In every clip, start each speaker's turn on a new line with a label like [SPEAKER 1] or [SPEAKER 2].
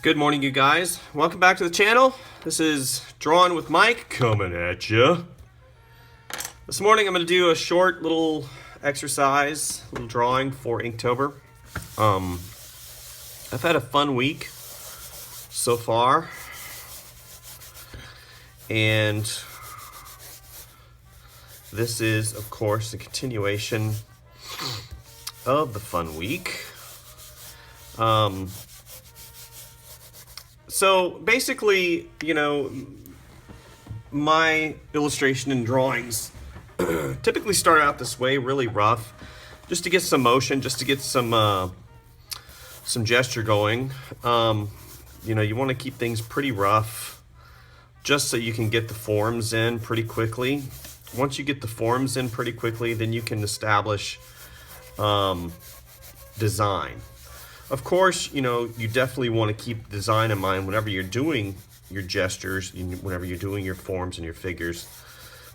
[SPEAKER 1] Good morning, you guys. Welcome back to the channel. This is Drawing with Mike coming at you. This morning I'm going to do a short little exercise, little drawing for Inktober. I've had a fun week so far, and this is, of course, a continuation of the fun week. So basically, my illustration and drawings typically start out this way, really rough, just to get some motion, just to get some gesture going. You want to keep things pretty rough, just so you can get the forms in pretty quickly. Once you get the forms in pretty quickly, then you can establish design. Of course, you definitely want to keep design in mind whenever you're doing your gestures, whenever you're doing your forms and your figures.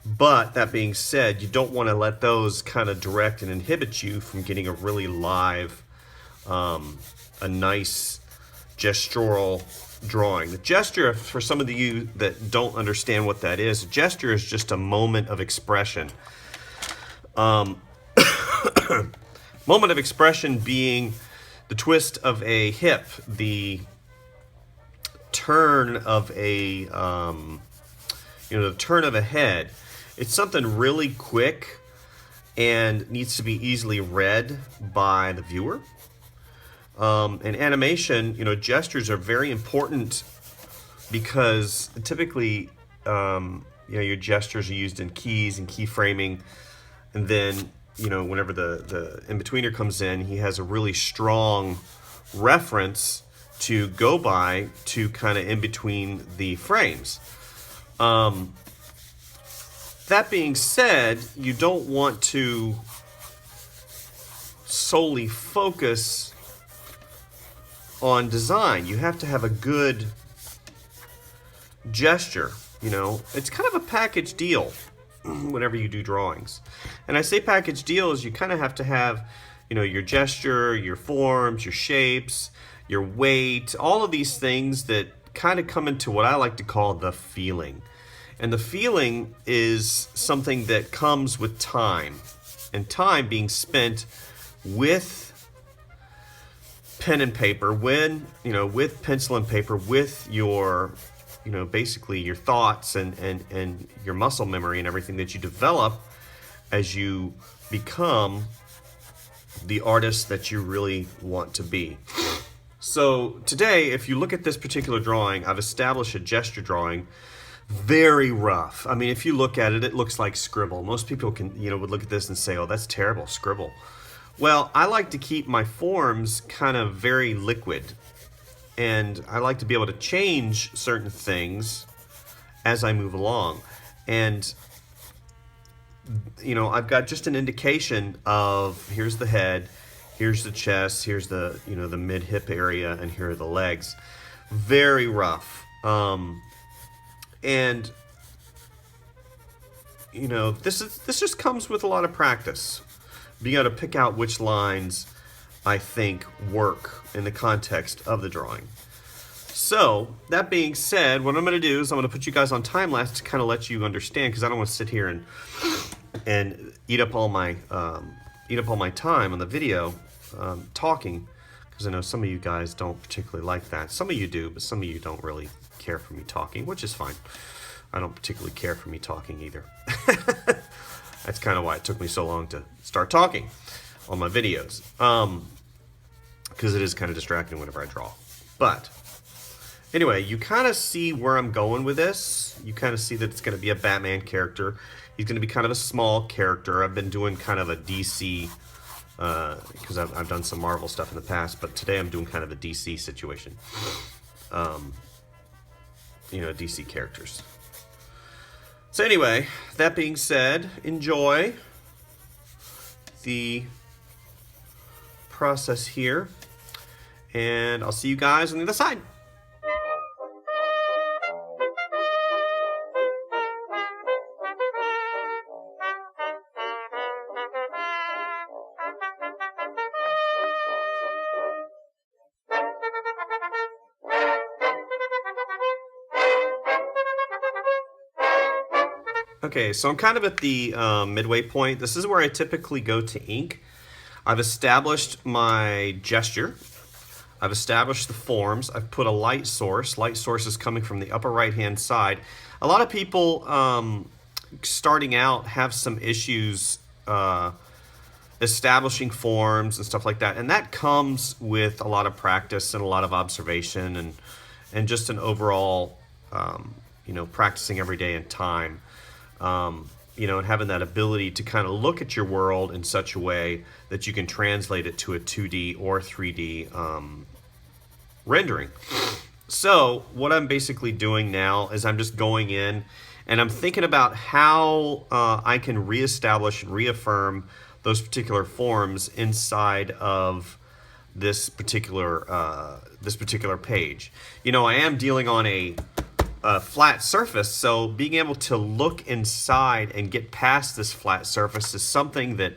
[SPEAKER 1] But that being said, you don't want to let those kind of direct and inhibit you from getting a really live, a nice gestural drawing. The gesture, for some of you that don't understand what that is, a gesture is just a moment of expression. Moment of expression being the twist of a hip, the turn of a, the turn of a head. It's something really quick and needs to be easily read by the viewer. In animation, gestures are very important because typically, your gestures are used in keys and keyframing, and then whenever the in-betweener comes in, he has a really strong reference to go by to kind of in between the frames. That being said, you don't want to solely focus on design. You have to have a good gesture. It's kind of a package deal whenever you do drawings. And I say package deal is you kind of have to have, your gesture, your forms, your shapes, your weight, all of these things that kind of come into what I like to call the feeling. And the feeling is something that comes with time, and time being spent with pen and paper, with pencil and paper, with your basically your thoughts and your muscle memory and everything that you develop as you become the artist that you really want to be. So today, if you look at this particular drawing, I've established a gesture drawing, very rough. I mean, if you look at it, it looks like scribble. Most people would look at this and say, oh, that's terrible, scribble. Well, I like to keep my forms kind of very liquid. And I like to be able to change certain things as I move along. And, I've got just an indication of, here's the head, here's the chest, here's the, the mid-hip area, and here are the legs. Very rough. And, this just comes with a lot of practice. Being able to pick out which lines I think work in the context of the drawing. So, that being said, what I'm going to do is I'm going to put you guys on time lapse to kind of let you understand, because I don't want to sit here and eat up all my time on the video talking, because I know some of you guys don't particularly like that. Some of you do, but some of you don't really care for me talking, which is fine. I don't particularly care for me talking either. That's kind of why it took me so long to start talking on my videos. Because it is kind of distracting whenever I draw. But anyway, you kind of see where I'm going with this. You kind of see that it's going to be a Batman character. He's going to be kind of a small character. I've been doing kind of a DC, because I've done some Marvel stuff in the past, but today I'm doing kind of a DC situation. DC characters. So anyway, that being said, enjoy the process here, and I'll see you guys on the other side. Okay, so I'm kind of at the midway point. This is where I typically go to ink. I've established my gesture. I've established the forms. I've put a light source. Light source is coming from the upper right-hand side. A lot of people starting out have some issues establishing forms and stuff like that, and that comes with a lot of practice and a lot of observation and just an overall practicing every day and time. And having that ability to kind of look at your world in such a way that you can translate it to a 2D or 3D rendering. So what I'm basically doing now is I'm just going in and I'm thinking about how I can reestablish and reaffirm those particular forms inside of this particular page. I am dealing on a flat surface, so being able to look inside and get past this flat surface is something that,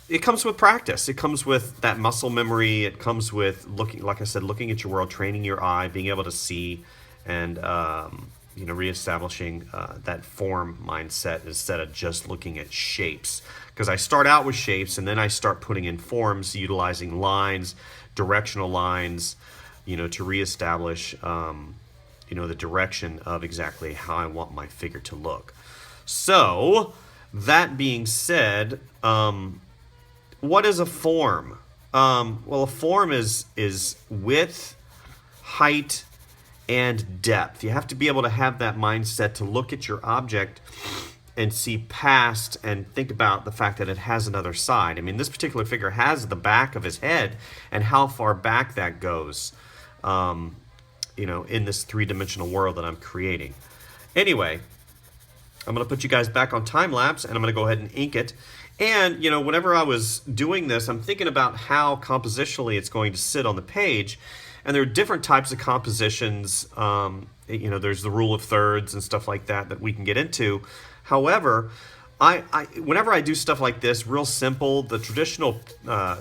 [SPEAKER 1] it comes with practice. It comes with that muscle memory. It comes with like I said, looking at your world, training your eye, being able to see, and reestablishing that form mindset instead of just looking at shapes. Because I start out with shapes, and then I start putting in forms, utilizing lines, directional lines, to reestablish, the direction of exactly how I want my figure to look. So, that being said, what is a form? Well, a form is width, height, and depth. You have to be able to have that mindset to look at your object and see past and think about the fact that it has another side. I mean, this particular figure has the back of his head and how far back that goes. In this three-dimensional world that I'm creating. Anyway, I'm going to put you guys back on time lapse, and I'm going to go ahead and ink it. And, whenever I was doing this, I'm thinking about how compositionally it's going to sit on the page. And there are different types of compositions. There's the rule of thirds and stuff like that we can get into. However, whenever I do stuff like this, real simple, the traditional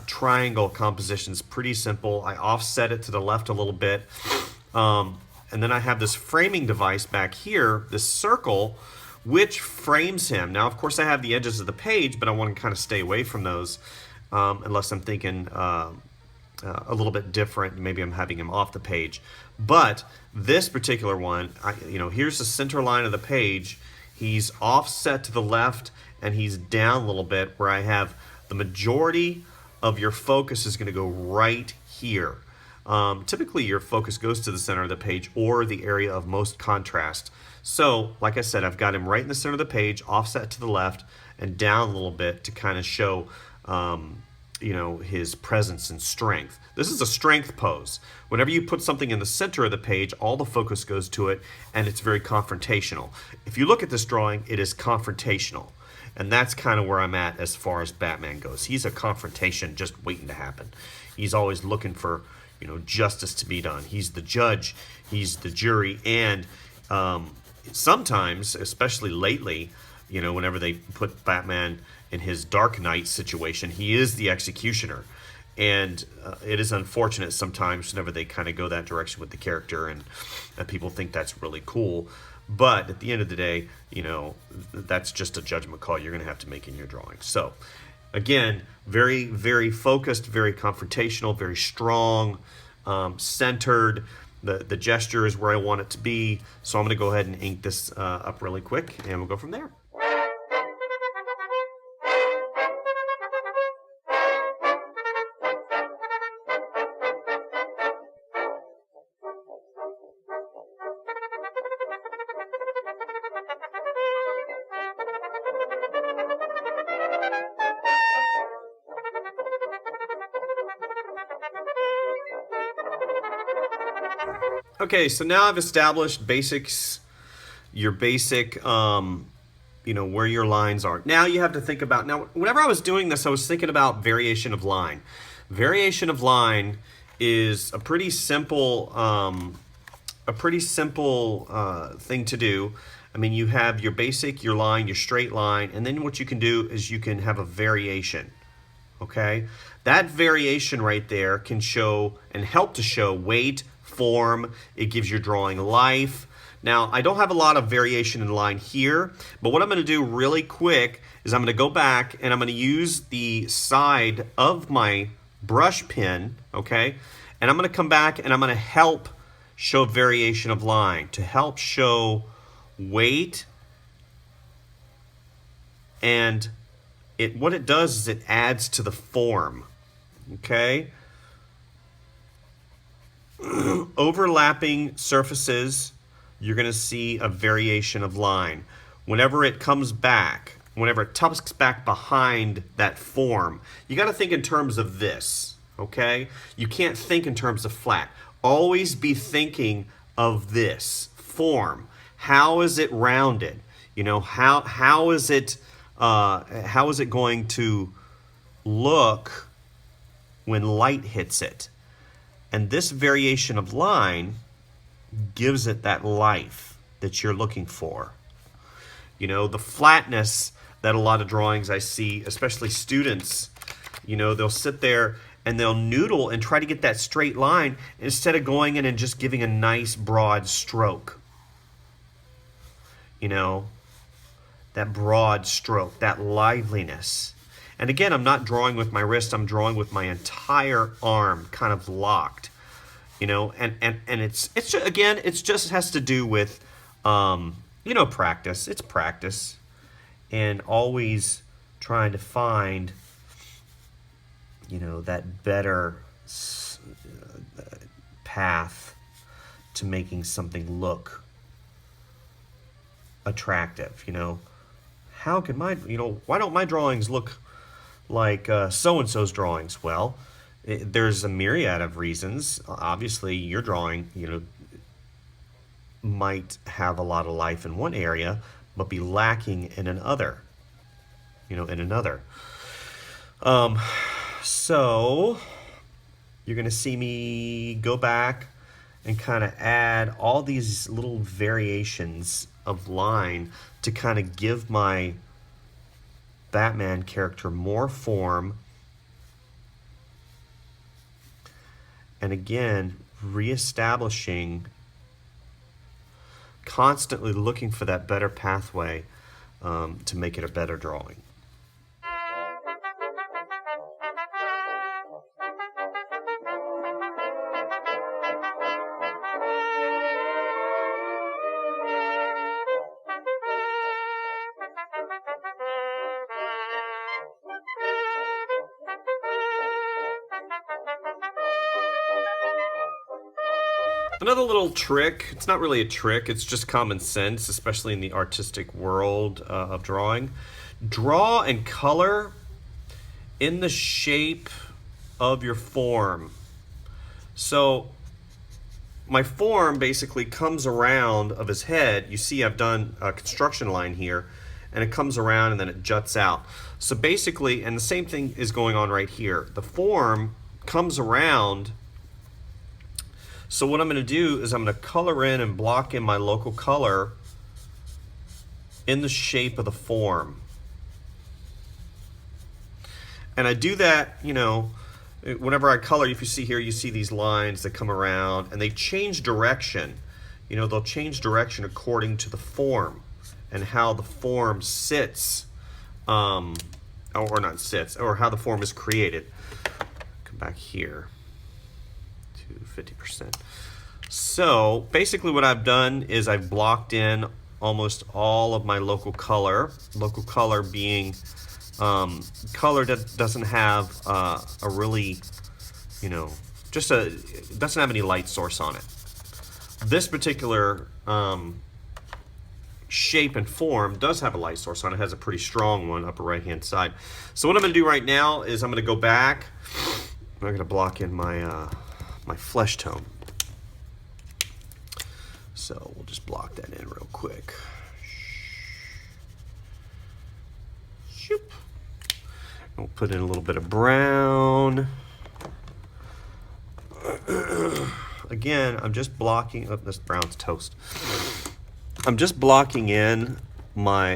[SPEAKER 1] triangle composition is pretty simple. I offset it to the left a little bit. And then I have this framing device back here, this circle, which frames him. Now, of course, I have the edges of the page, but I want to kind of stay away from those unless I'm thinking a little bit different. Maybe I'm having him off the page. But this particular one, here's the center line of the page. He's offset to the left, and he's down a little bit where I have the majority of your focus is going to go right here. Typically, your focus goes to the center of the page or the area of most contrast. So, like I said, I've got him right in the center of the page, offset to the left, and down a little bit to kind of show his presence and strength. This is a strength pose. Whenever you put something in the center of the page, all the focus goes to it, and it's very confrontational. If you look at this drawing, it is confrontational. And that's kind of where I'm at as far as Batman goes. He's a confrontation just waiting to happen. He's always looking for, justice to be done. He's the judge, he's the jury, and sometimes, especially lately, whenever they put Batman in his Dark Knight situation, he is the executioner. And it is unfortunate sometimes whenever they kind of go that direction with the character, and people think that's really cool. But at the end of the day, that's just a judgment call you're going to have to make in your drawing. So, again, very, very focused, very confrontational, very strong, centered. The gesture is where I want it to be. So I'm going to go ahead and ink this up really quick, and we'll go from there. Okay, so now I've established basics, your basic, where your lines are. Now you have to think about, whenever I was doing this, I was thinking about variation of line. Variation of line is a pretty simple thing to do. I mean, you have your basic, your line, your straight line, and then what you can do is you can have a variation. Okay? That variation right there can show and help to show weight, form. It gives your drawing life. Now, I don't have a lot of variation in line here, but what I'm going to do really quick is I'm going to go back and I'm going to use the side of my brush pen, okay? And I'm going to come back and I'm going to help show variation of line, to help show weight. And what it does is it adds to the form, okay? Overlapping surfaces, you're going to see a variation of line. Whenever it comes back, whenever it tusks back behind that form, you got to think in terms of this, okay? You can't think in terms of flat. Always be thinking of this form. How is it rounded? You know, how is it going to look when light hits it? And this variation of line gives it that life that you're looking for. You know, the flatness that a lot of drawings I see, especially students, you know, they'll sit there and they'll noodle and try to get that straight line instead of going in and just giving a nice broad stroke. You know, that broad stroke, that liveliness. And again, I'm not drawing with my wrist, I'm drawing with my entire arm kind of locked. You know, and it's again, it's just has to do with you know, practice. It's practice, and always trying to find, you know, that better path to making something look attractive. You know, how can why don't my drawings look like so-and-so's drawings? Well, there's a myriad of reasons. Obviously, your drawing, you know, might have a lot of life in one area, but be lacking in another. You know, in another. So you're going to see me go back and kind of add all these little variations of line to kind of give my Batman character more form. And again, reestablishing, constantly looking for that better pathway to make it a better drawing. Another little trick, it's not really a trick, it's just common sense, especially in the artistic world of drawing. Draw and color in the shape of your form. So my form basically comes around of his head. You see I've done a construction line here, and it comes around and then it juts out. So basically, and the same thing is going on right here. The form comes around. So what I'm going to do is I'm going to color in and block in my local color in the shape of the form. And I do that, you know, whenever I color, if you see here, you see these lines that come around and they change direction. You know, they'll change direction according to the form and how the form sits, or not sits, or how the form is created. Come back here. 50%. So basically what I've done is I've blocked in almost all of my local color being color that doesn't have a really, you know, doesn't have any light source on it. This particular shape and form does have a light source on it. It has a pretty strong one, upper right hand side. So what I'm going to do right now is I'm going to go back. I'm going to block in my my flesh tone. So we'll just block that in real quick. Shoop. We'll put in a little bit of brown. Again, I'm just blocking. Oh, this brown's toast. I'm just blocking in my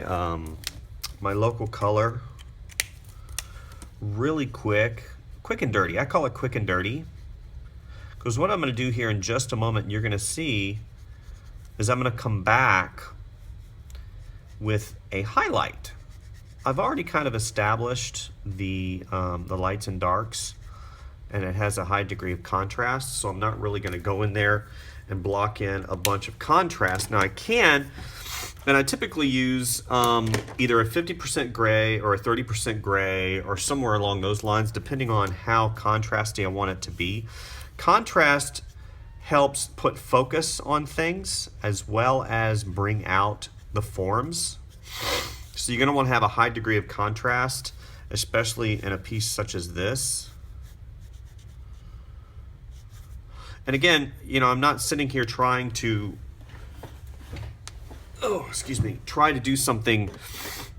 [SPEAKER 1] my local color really quick and dirty. I call it quick and dirty. Because what I'm going to do here in just a moment, you're going to see is I'm going to come back with a highlight. I've already kind of established the lights and darks, and it has a high degree of contrast, so I'm not really going to go in there and block in a bunch of contrast. Now I can, and I typically use either a 50% gray or a 30% gray or somewhere along those lines, depending on how contrasty I want it to be. Contrast helps put focus on things as well as bring out the forms. So you're going to want to have a high degree of contrast, especially in a piece such as this. And again, you know, I'm not sitting here trying to, try to do something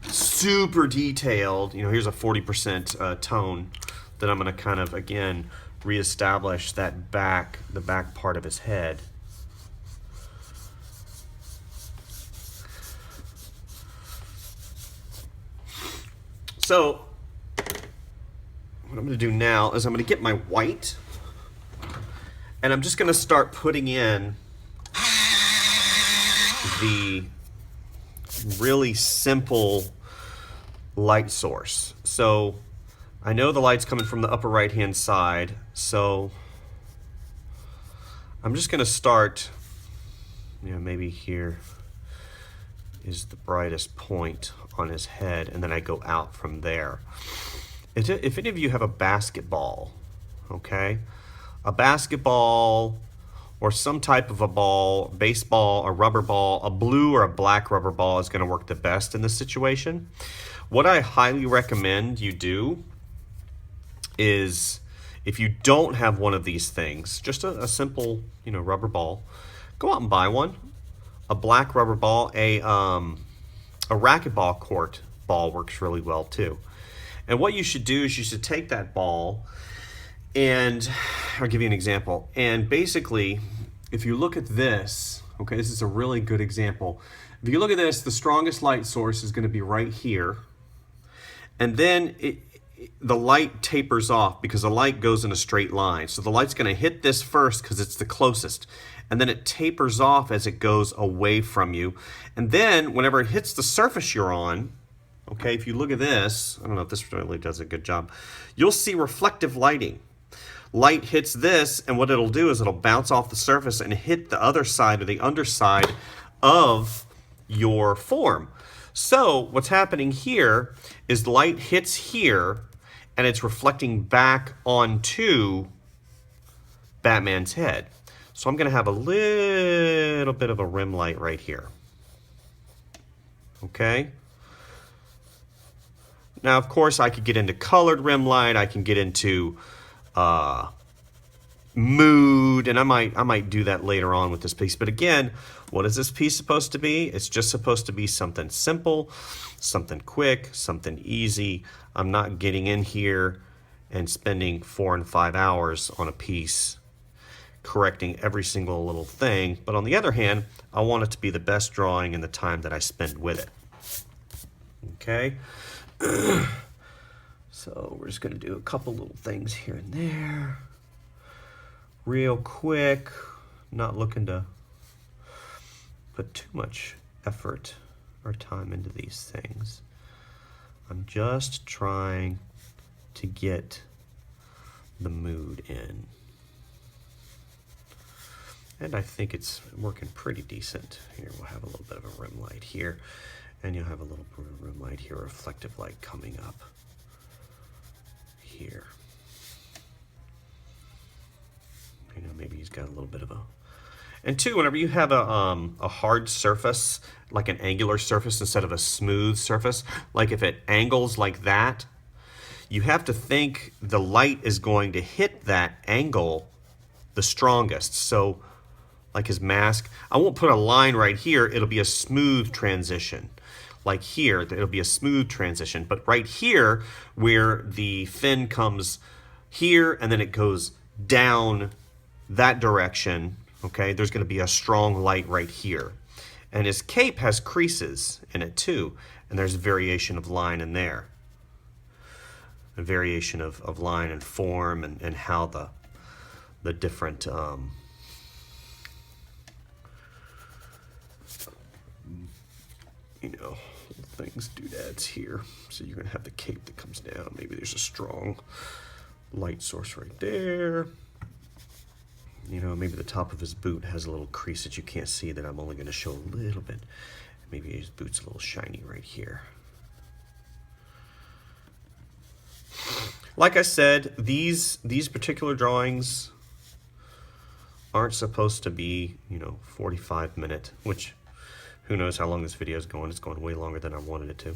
[SPEAKER 1] super detailed. You know, here's a 40% tone that I'm going to kind of, again, reestablish that the back part of his head. So what I'm going to do now is I'm going to get my white, and I'm just going to start putting in the really simple light source. So I know the light's coming from the upper right hand side, so I'm just going to start, you know, maybe here is the brightest point on his head, and then I go out from there. If any of you have a basketball, okay, a basketball or some type of a ball, baseball, a rubber ball, a blue or a black rubber ball is going to work the best in this situation. What I highly recommend you do is, if you don't have one of these things, just a simple, you know, rubber ball, go out and buy one. A black rubber ball, a racquetball court ball works really well too. And what you should do is you should take that ball, and I'll give you an example. And basically, if you look at this, okay, this is a really good example. If you look at this, the strongest light source is going to be right here. And then the light tapers off because the light goes in a straight line. So the light's going to hit this first because it's the closest. And then it tapers off as it goes away from you. And then whenever it hits the surface you're on, okay, if you look at this, I don't know if this really does a good job, you'll see reflective lighting. Light hits this, and what it'll do is it'll bounce off the surface and hit the other side or the underside of your form. So what's happening here is the light hits here, and it's reflecting back onto Batman's head. So I'm going to have a little bit of a rim light right here. Okay? Now, of course, I could get into colored rim light. I can get into mood, and I might do that later on with this piece. But again, what is this piece supposed to be? It's just supposed to be something simple, something quick, something easy. I'm not getting in here and spending 4 and 5 hours on a piece correcting every single little thing. But on the other hand, I want it to be the best drawing in the time that I spend with it. Okay? So we're just going to do a couple little things here and there. Real quick. Not looking to put too much effort or time into these things. I'm just trying to get the mood in. And I think it's working pretty decent. Here, we'll have a little bit of a rim light here. And you'll have a little bit of rim light here, reflective light coming up here. You know, maybe he's got a little bit of a... And two, whenever you have a hard surface, like an angular surface instead of a smooth surface, like if it angles like that, you have to think the light is going to hit that angle the strongest. So, like his mask, I won't put a line right here, it'll be a smooth transition. Like here, it'll be a smooth transition. But right here, where the fin comes here and then it goes down that direction, okay, there's going to be a strong light right here. And his cape has creases in it too, and there's a variation of line in there. A variation of line and form, and how the different you know, things, doodads here. So you're gonna have the cape that comes down. Maybe there's a strong light source right there. You know, maybe the top of his boot has a little crease that you can't see that I'm only gonna show a little bit. Maybe his boot's a little shiny right here. Like I said, these particular drawings aren't supposed to be, you know, 45-minute, which who knows how long this video is going. It's going way longer than I wanted it to.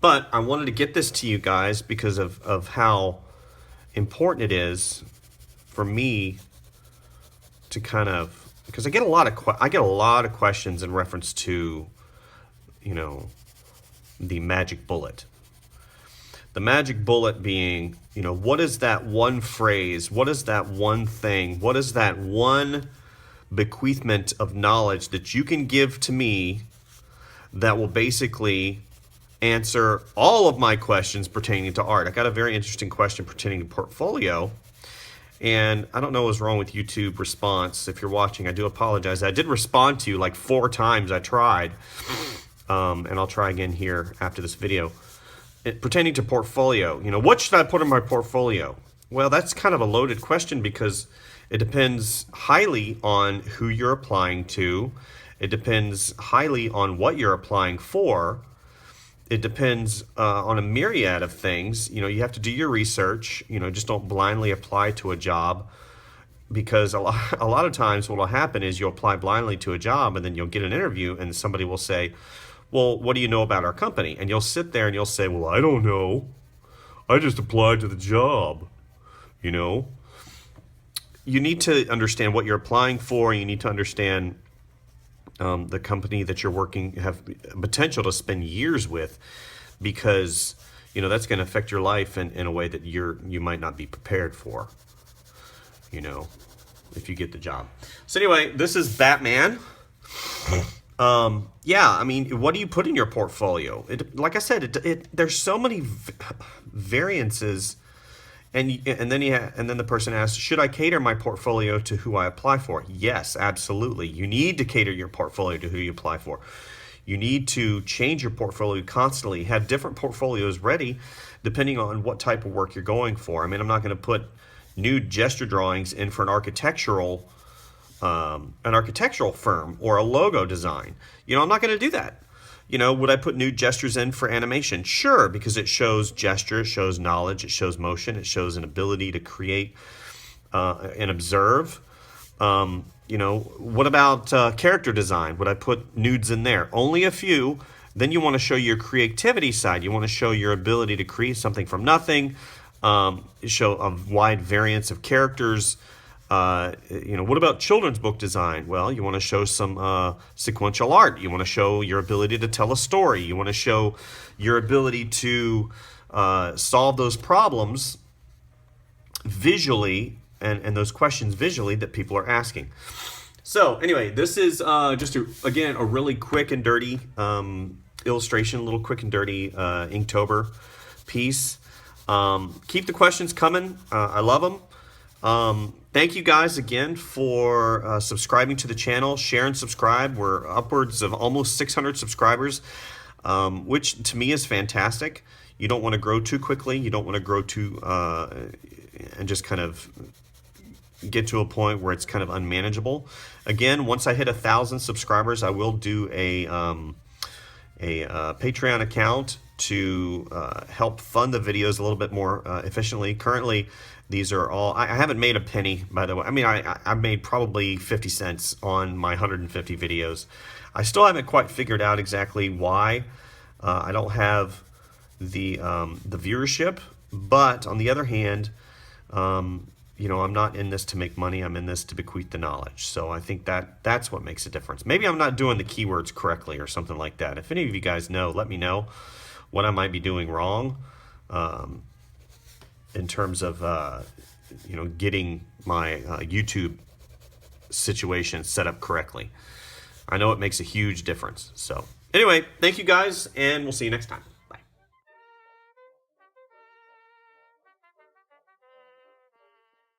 [SPEAKER 1] But I wanted to get this to you guys because of how important it is for me to kind of, because I get a lot of questions in reference to, you know, the magic bullet. The magic bullet being, you know, what is that one phrase? What is that one thing? What is that one bequeathment of knowledge that you can give to me that will basically answer all of my questions pertaining to art? I got a very interesting question pertaining to portfolio. And I don't know what's wrong with YouTube response. If you're watching, I do apologize. I did respond to you like 4 times. I tried. And I'll try again here after this video. Pertaining to portfolio, you know, what should I put in my portfolio? Well, that's kind of a loaded question because it depends highly on who you're applying to. It depends highly on what you're applying for. It depends on a myriad of things. You know, you have to do your research. You know, just don't blindly apply to a job, because a lot of times what will happen is you'll apply blindly to a job and then you'll get an interview and somebody will say, well, what do you know about our company? And you'll sit there and you'll say, well, I don't know. I just applied to the job. You know, you need to understand what you're applying for. You need to understand the company that you're working, have potential to spend years with, because, you know, that's going to affect your life in a way that you might not be prepared for, you know, if you get the job. So anyway, this is Batman. Yeah, I mean, what do you put in your portfolio? Like I said, there's so many variances, and then the person asks, should I cater my portfolio to who I apply for? Yes, absolutely. You need to cater your portfolio to who you apply for. You need to change your portfolio constantly. Have different portfolios ready depending on what type of work you're going for. I mean, I'm not going to put nude gesture drawings in for an architectural firm or a logo design. You know, I'm not going to do that. You know, would I put nude gestures in for animation? Sure, because it shows gesture, it shows knowledge, it shows motion, it shows an ability to create and observe. You know, what about character design? Would I put nudes in there? Only a few. Then you want to show your creativity side. You want to show your ability to create something from nothing, show a wide variance of characters. You know, what about children's book design? Well, you want to show some sequential art. You want to show your ability to tell a story. You want to show your ability to solve those problems visually and those questions visually that people are asking. So anyway, this is just, again, a really quick and dirty illustration, a little quick and dirty Inktober piece. Keep the questions coming. I love them. Thank you guys again for subscribing to the channel. Share and subscribe. We're upwards of almost 600 subscribers, which to me is fantastic. You don't want to grow too quickly. You don't want to grow too and just kind of get to a point where it's kind of unmanageable. Again, once I hit 1,000 subscribers, I will do a Patreon account to help fund the videos a little bit more efficiently. Currently, these are all, I haven't made a penny, by the way. I mean, I made probably 50 cents on my 150 videos. I still haven't quite figured out exactly why I don't have the viewership, but on the other hand, you know, I'm not in this to make money. I'm in this to bequeath the knowledge. So I think that's what makes a difference. Maybe I'm not doing the keywords correctly or something like that. If any of you guys know, let me know what I might be doing wrong in terms of, you know, getting my YouTube situation set up correctly. I know it makes a huge difference. So anyway, thank you guys, and we'll see you next time.